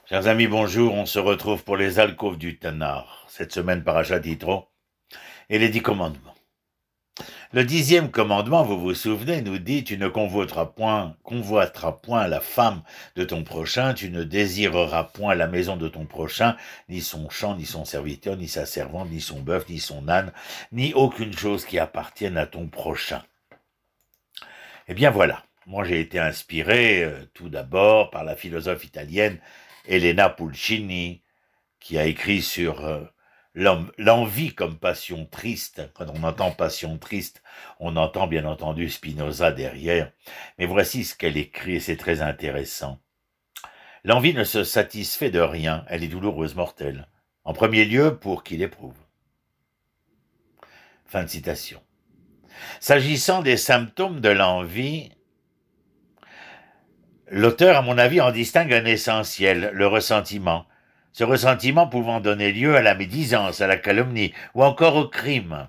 Chers amis, bonjour, on se retrouve pour les alcôves du Tanakh, cette semaine parashat Yitro, et les 10 commandements. Le 10e commandement, vous vous souvenez, nous dit « Tu ne convoiteras point la femme de ton prochain, tu ne désireras point la maison de ton prochain, ni son champ, ni son serviteur, ni sa servante, ni son bœuf, ni son âne, ni aucune chose qui appartienne à ton prochain. » Eh bien voilà, moi j'ai été inspiré tout d'abord par la philosophe italienne Elena Pulcini, qui a écrit sur l'envie comme passion triste. Quand on entend passion triste, on entend bien entendu Spinoza derrière. Mais voici ce qu'elle écrit, et c'est très intéressant. L'envie ne se satisfait de rien, elle est douloureuse, mortelle. En premier lieu, pour qui l'éprouve. Fin de citation. S'agissant des symptômes de l'envie, l'auteur, à mon avis, en distingue un essentiel, le ressentiment. Ce ressentiment pouvant donner lieu à la médisance, à la calomnie ou encore au crime.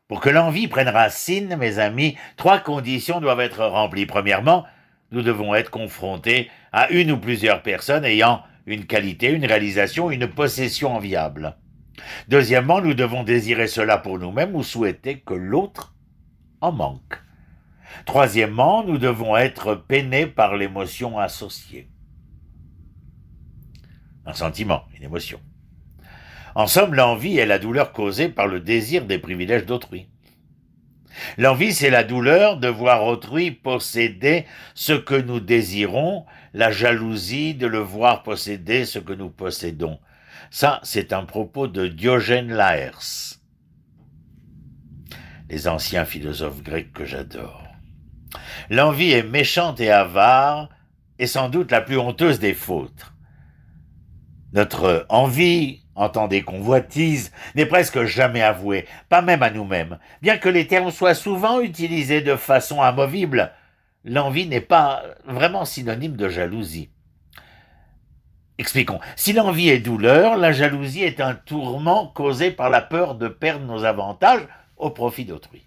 Pour que l'envie prenne racine, mes amis, 3 conditions doivent être remplies. Premièrement, nous devons être confrontés à une ou plusieurs personnes ayant une qualité, une réalisation, une possession enviable. Deuxièmement, nous devons désirer cela pour nous-mêmes ou souhaiter que l'autre en manque. Troisièmement, nous devons être peinés par l'émotion associée. Un sentiment, une émotion. En somme, l'envie est la douleur causée par le désir des privilèges d'autrui. L'envie, c'est la douleur de voir autrui posséder ce que nous désirons, la jalousie de le voir posséder ce que nous possédons. Ça, c'est un propos de Diogène Laërce, les anciens philosophes grecs que j'adore. L'envie est méchante et avare, et sans doute la plus honteuse des fautes. Notre envie, entendez convoitise, n'est presque jamais avouée, pas même à nous-mêmes. Bien que les termes soient souvent utilisés de façon amovible, l'envie n'est pas vraiment synonyme de jalousie. Expliquons. Si l'envie est douleur, la jalousie est un tourment causé par la peur de perdre nos avantages au profit d'autrui.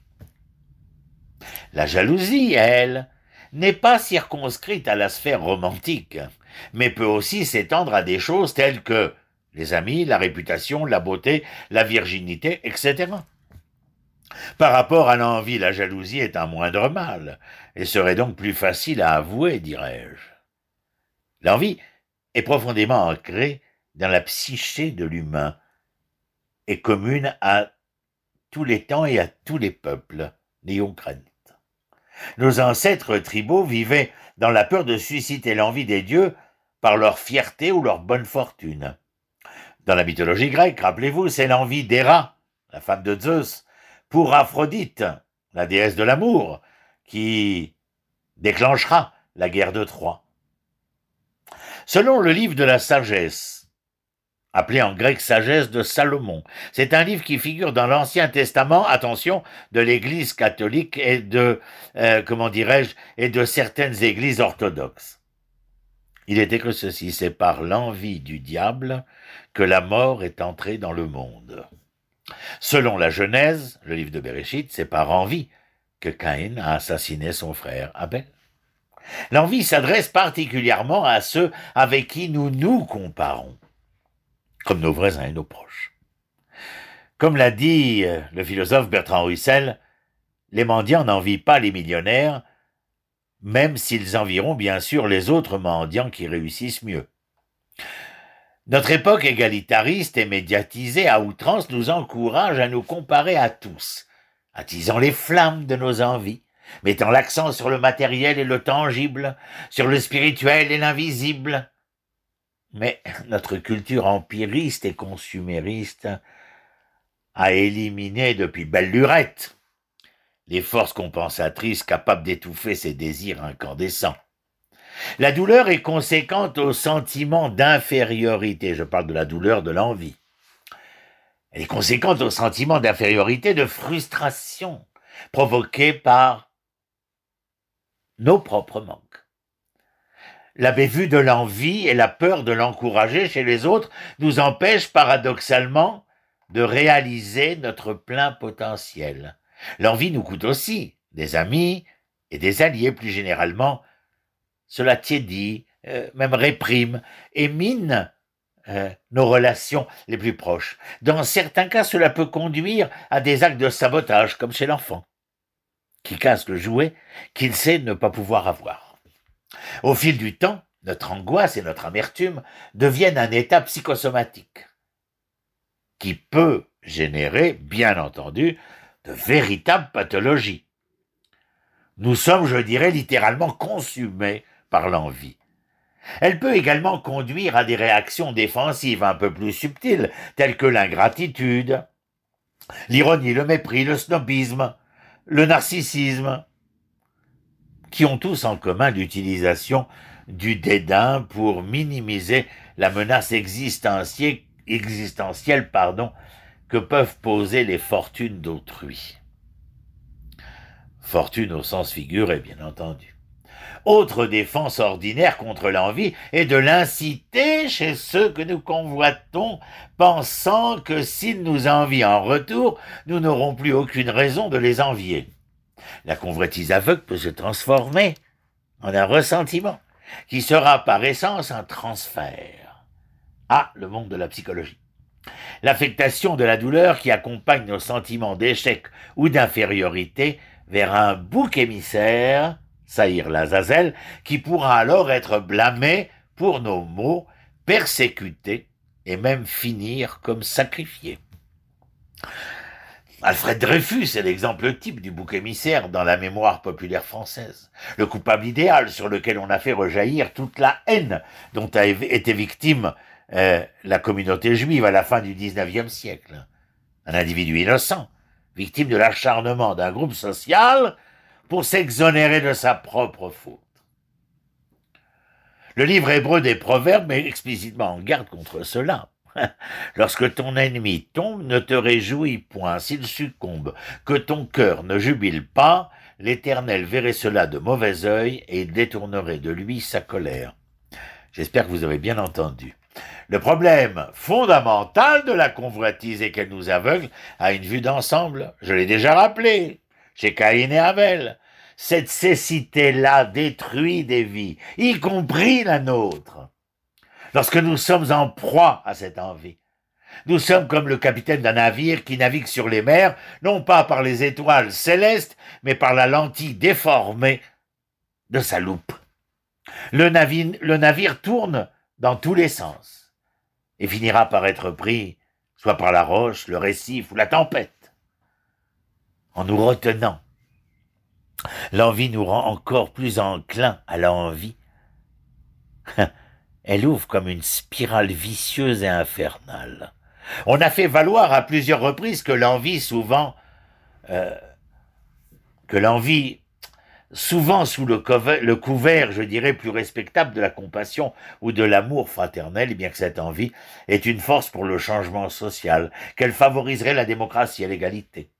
La jalousie, elle, n'est pas circonscrite à la sphère romantique, mais peut aussi s'étendre à des choses telles que les amis, la réputation, la beauté, la virginité, etc. Par rapport à l'envie, la jalousie est un moindre mal, et serait donc plus facile à avouer, dirais-je. L'envie est profondément ancrée dans la psyché de l'humain, et commune à tous les temps et à tous les peuples, n'ayons crainte. Nos ancêtres tribaux vivaient dans la peur de susciter l'envie des dieux par leur fierté ou leur bonne fortune. Dans la mythologie grecque, rappelez-vous, c'est l'envie d'Héra, la femme de Zeus, pour Aphrodite, la déesse de l'amour, qui déclenchera la guerre de Troie. Selon le livre de la sagesse, appelé en grec Sagesse de Salomon. C'est un livre qui figure dans l'Ancien Testament, attention, de l'Église catholique et de, et de certaines églises orthodoxes. Il est écrit ceci, c'est par l'envie du diable que la mort est entrée dans le monde. Selon la Genèse, le livre de Bereshit, c'est par envie que Caïn a assassiné son frère Abel. L'envie s'adresse particulièrement à ceux avec qui nous nous comparons, comme nos voisins et nos proches. Comme l'a dit le philosophe Bertrand Russell, les mendiants n'envient pas les millionnaires, même s'ils envieront bien sûr les autres mendiants qui réussissent mieux. Notre époque égalitariste et médiatisée à outrance nous encourage à nous comparer à tous, attisant les flammes de nos envies, mettant l'accent sur le matériel et le tangible, sur le spirituel et l'invisible. Mais notre culture empiriste et consumériste a éliminé depuis belle lurette les forces compensatrices capables d'étouffer ces désirs incandescents. La douleur est conséquente au sentiment d'infériorité, je parle de la douleur de l'envie. Elle est conséquente au sentiment d'infériorité, de frustration, provoqué par nos propres manques. La bévue de l'envie et la peur de l'encourager chez les autres nous empêchent paradoxalement de réaliser notre plein potentiel. L'envie nous coûte aussi des amis et des alliés plus généralement. Cela tiédit même réprime et mine nos relations les plus proches. Dans certains cas, cela peut conduire à des actes de sabotage, comme chez l'enfant, qui casse le jouet qu'il sait ne pas pouvoir avoir. Au fil du temps, notre angoisse et notre amertume deviennent un état psychosomatique qui peut générer, bien entendu, de véritables pathologies. Nous sommes, je dirais, littéralement consumés par l'envie. Elle peut également conduire à des réactions défensives un peu plus subtiles, telles que l'ingratitude, l'ironie, le mépris, le snobisme, le narcissisme, qui ont tous en commun l'utilisation du dédain pour minimiser la menace existentielle, que peuvent poser les fortunes d'autrui. Fortune au sens figuré, bien entendu. Autre défense ordinaire contre l'envie est de l'inciter chez ceux que nous convoitons, pensant que s'ils nous envient en retour, nous n'aurons plus aucune raison de les envier. La convoitise aveugle peut se transformer en un ressentiment, qui sera par essence un transfert. Ah, le monde de la psychologie. L'affectation de la douleur qui accompagne nos sentiments d'échec ou d'infériorité vers un bouc émissaire, Saïr l'Azazel, qui pourra alors être blâmé pour nos maux, persécuté et même finir comme sacrifié. Alfred Dreyfus est l'exemple type du bouc émissaire dans la mémoire populaire française. Le coupable idéal sur lequel on a fait rejaillir toute la haine dont a été victime la communauté juive à la fin du XIXe siècle. Un individu innocent, victime de l'acharnement d'un groupe social pour s'exonérer de sa propre faute. Le livre hébreu des Proverbes met explicitement en garde contre cela. Lorsque ton ennemi tombe, ne te réjouis point s'il succombe, que ton cœur ne jubile pas, l'Éternel verrait cela de mauvais œil et il détournerait de lui sa colère. J'espère que vous avez bien entendu. Le problème fondamental de la convoitise est qu'elle nous aveugle à une vue d'ensemble. Je l'ai déjà rappelé, chez Caïn et Abel. Cette cécité-là détruit des vies, y compris la nôtre. Lorsque nous sommes en proie à cette envie, nous sommes comme le capitaine d'un navire qui navigue sur les mers, non pas par les étoiles célestes, mais par la lentille déformée de sa loupe. Le navire tourne dans tous les sens et finira par être pris soit par la roche, le récif ou la tempête. En nous retenant, l'envie nous rend encore plus enclins à l'envie. Elle ouvre comme une spirale vicieuse et infernale. On a fait valoir à plusieurs reprises que l'envie, souvent sous le couvert, je dirais, plus respectable de la compassion ou de l'amour fraternel, et bien que cette envie est une force pour le changement social, qu'elle favoriserait la démocratie et l'égalité.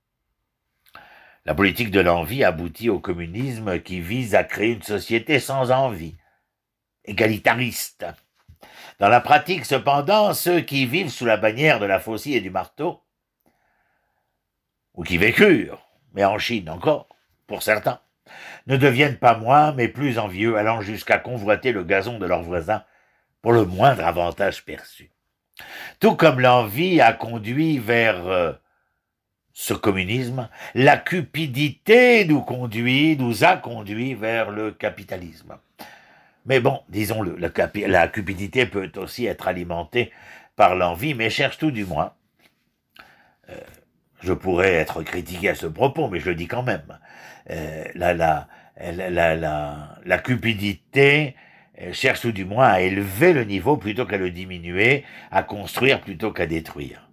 La politique de l'envie aboutit au communisme qui vise à créer une société sans envie, égalitariste. Dans la pratique, cependant, ceux qui vivent sous la bannière de la faucille et du marteau, ou qui vécurent, mais en Chine encore, pour certains, ne deviennent pas moins, mais plus envieux, allant jusqu'à convoiter le gazon de leurs voisins pour le moindre avantage perçu. Tout comme l'envie a conduit vers ce communisme, la cupidité nous a conduit vers le capitalisme. Mais bon, disons-le, la cupidité peut aussi être alimentée par l'envie, mais cherche tout du moins. Je pourrais être critiqué à ce propos, mais je le dis quand même. La cupidité cherche tout du moins à élever le niveau plutôt qu'à le diminuer, à construire plutôt qu'à détruire.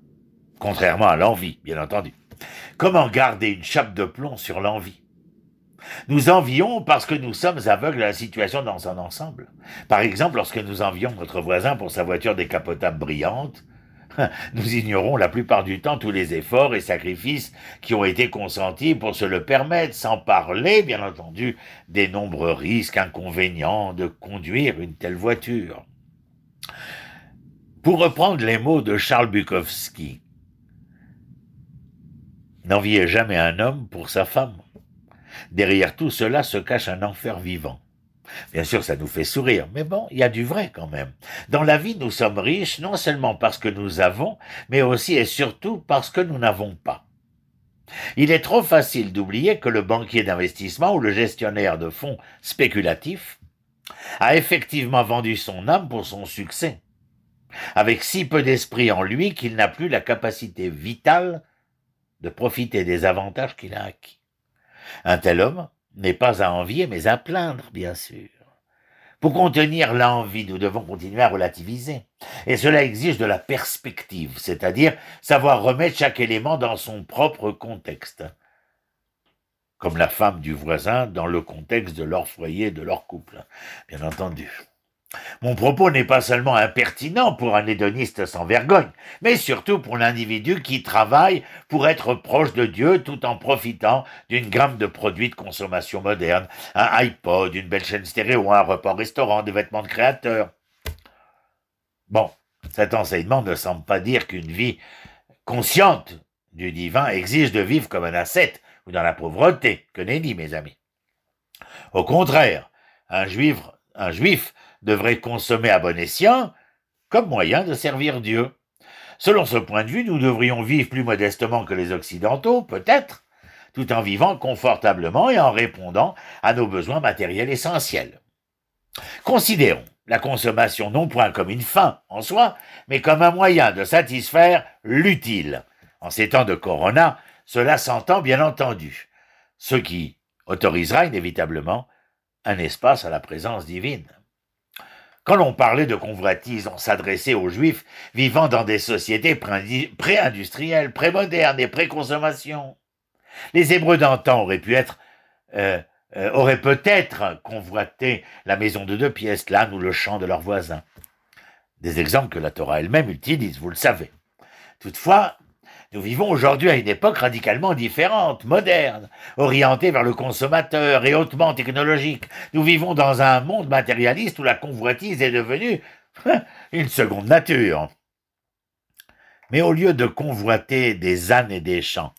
Contrairement à l'envie, bien entendu. Comment garder une chape de plomb sur l'envie ? Nous envions parce que nous sommes aveugles à la situation dans son ensemble. Par exemple, lorsque nous envions notre voisin pour sa voiture décapotable brillante, nous ignorons la plupart du temps tous les efforts et sacrifices qui ont été consentis pour se le permettre, sans parler, bien entendu, des nombreux risques, inconvénients de conduire une telle voiture. Pour reprendre les mots de Charles Bukowski, n'enviez jamais un homme pour sa femme. Derrière tout cela se cache un enfer vivant. Bien sûr, ça nous fait sourire, mais bon, il y a du vrai quand même. Dans la vie, nous sommes riches non seulement parce que nous avons, mais aussi et surtout parce que nous n'avons pas. Il est trop facile d'oublier que le banquier d'investissement ou le gestionnaire de fonds spéculatifs a effectivement vendu son âme pour son succès, avec si peu d'esprit en lui qu'il n'a plus la capacité vitale de profiter des avantages qu'il a acquis. Un tel homme n'est pas à envier, mais à plaindre, bien sûr. Pour contenir l'envie, nous devons continuer à relativiser. Et cela exige de la perspective, c'est-à-dire savoir remettre chaque élément dans son propre contexte. Comme la femme du voisin dans le contexte de leur foyer, de leur couple, bien entendu. Mon propos n'est pas seulement impertinent pour un hédoniste sans vergogne, mais surtout pour l'individu qui travaille pour être proche de Dieu tout en profitant d'une gamme de produits de consommation moderne, un iPod, une belle chaîne stéréo, un repas au restaurant, des vêtements de créateur. Bon, cet enseignement ne semble pas dire qu'une vie consciente du divin exige de vivre comme un ascète ou dans la pauvreté, que nenni, mes amis. Au contraire, un juif devrait consommer à bon escient comme moyen de servir Dieu. Selon ce point de vue, nous devrions vivre plus modestement que les Occidentaux, peut-être, tout en vivant confortablement et en répondant à nos besoins matériels essentiels. Considérons la consommation non point comme une fin en soi, mais comme un moyen de satisfaire l'utile. En ces temps de corona, cela s'entend bien entendu, ce qui autorisera inévitablement un espace à la présence divine. Quand l'on parlait de convoitise, on s'adressait aux Juifs vivant dans des sociétés pré-industrielles, pré-modernes et pré-consommation. Les Hébreux d'antan auraient peut-être convoité la maison de 2 pièces, l'âne ou le champ de leurs voisins. Des exemples que la Torah elle-même utilise, vous le savez. Toutefois, nous vivons aujourd'hui à une époque radicalement différente, moderne, orientée vers le consommateur et hautement technologique. Nous vivons dans un monde matérialiste où la convoitise est devenue une seconde nature. Mais au lieu de convoiter des ânes et des champs,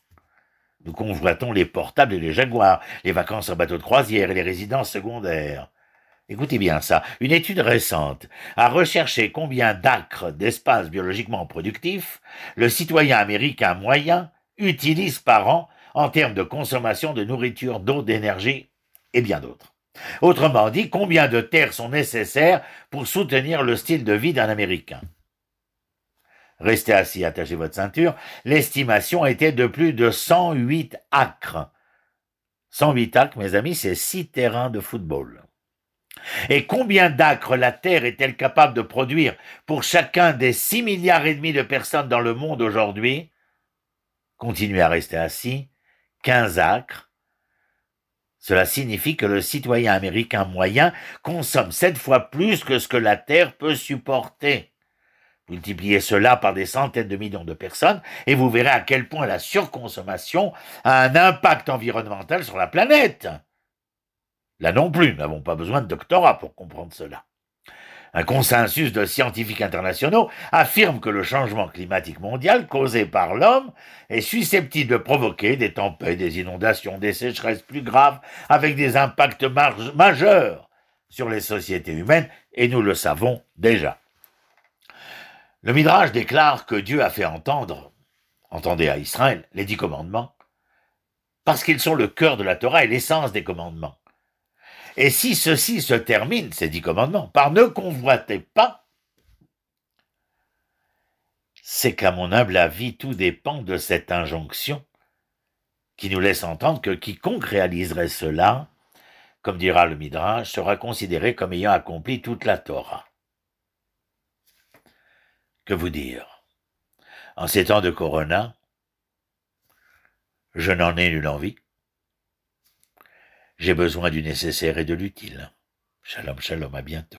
nous convoitons les portables et les jaguars, les vacances en bateau de croisière et les résidences secondaires. Écoutez bien ça, une étude récente a recherché combien d'acres d'espace biologiquement productifs le citoyen américain moyen utilise par an en termes de consommation de nourriture, d'eau, d'énergie et bien d'autres. Autrement dit, combien de terres sont nécessaires pour soutenir le style de vie d'un Américain. Restez assis, attachez votre ceinture, l'estimation était de plus de 108 acres. 108 acres, mes amis, c'est 6 terrains de football. Et combien d'acres la Terre est-elle capable de produire pour chacun des 6,5 milliards de personnes dans le monde aujourd'hui? Continuez à rester assis. 15 acres. Cela signifie que le citoyen américain moyen consomme 7 fois plus que ce que la Terre peut supporter. Multipliez cela par des centaines de millions de personnes et vous verrez à quel point la surconsommation a un impact environnemental sur la planète. Là non plus, nous n'avons pas besoin de doctorat pour comprendre cela. Un consensus de scientifiques internationaux affirme que le changement climatique mondial causé par l'homme est susceptible de provoquer des tempêtes, des inondations, des sécheresses plus graves, avec des impacts majeurs sur les sociétés humaines, et nous le savons déjà. Le Midrash déclare que Dieu a fait entendre, entendez à Israël, les 10 commandements, parce qu'ils sont le cœur de la Torah et l'essence des commandements. Et si ceci se termine, ces 10 commandements, par ne convoitez pas, c'est qu'à mon humble avis, tout dépend de cette injonction qui nous laisse entendre que quiconque réaliserait cela, comme dira le Midrash, sera considéré comme ayant accompli toute la Torah. Que vous dire? En ces temps de corona, je n'en ai nulle envie. J'ai besoin du nécessaire et de l'utile. Shalom, shalom, à bientôt.